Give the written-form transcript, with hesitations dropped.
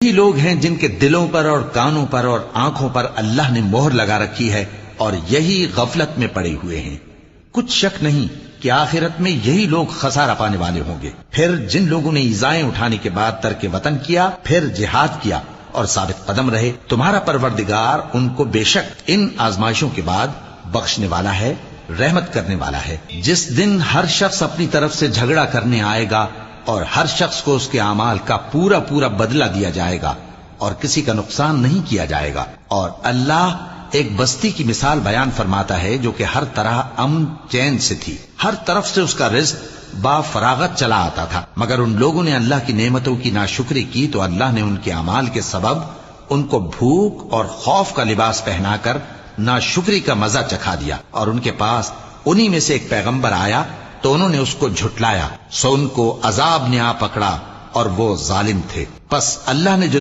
یہی لوگ ہیں جن کے دلوں پر اور کانوں پر اور آنکھوں پر اللہ نے مہر لگا رکھی ہے اور یہی غفلت میں پڑے ہوئے ہیں۔ کچھ شک نہیں کہ آخرت میں یہی لوگ خسارہ پانے والے ہوں گے۔ پھر جن لوگوں نے ایذائیں اٹھانے کے بعد ترک وطن کیا، پھر جہاد کیا اور ثابت قدم رہے، تمہارا پروردگار ان کو بے شک ان آزمائشوں کے بعد بخشنے والا ہے، رحمت کرنے والا ہے۔ جس دن ہر شخص اپنی طرف سے جھگڑا کرنے آئے گا اور ہر شخص کو اس کے اعمال کا پورا پورا بدلہ دیا جائے گا اور کسی کا نقصان نہیں کیا جائے گا۔ اور اللہ ایک بستی کی مثال بیان فرماتا ہے جو کہ ہر طرح امن چین سے تھی، ہر طرف سے اس کا رزق با فراغت چلا آتا تھا، مگر ان لوگوں نے اللہ کی نعمتوں کی ناشکری کی تو اللہ نے ان کے اعمال کے سبب ان کو بھوک اور خوف کا لباس پہنا کر ناشکری کا مزہ چکھا دیا۔ اور ان کے پاس انہی میں سے ایک پیغمبر آیا تو انہوں نے اس کو جھٹلایا، سو ان کو عذاب نے آ پکڑا اور وہ ظالم تھے۔ پس اللہ نے جو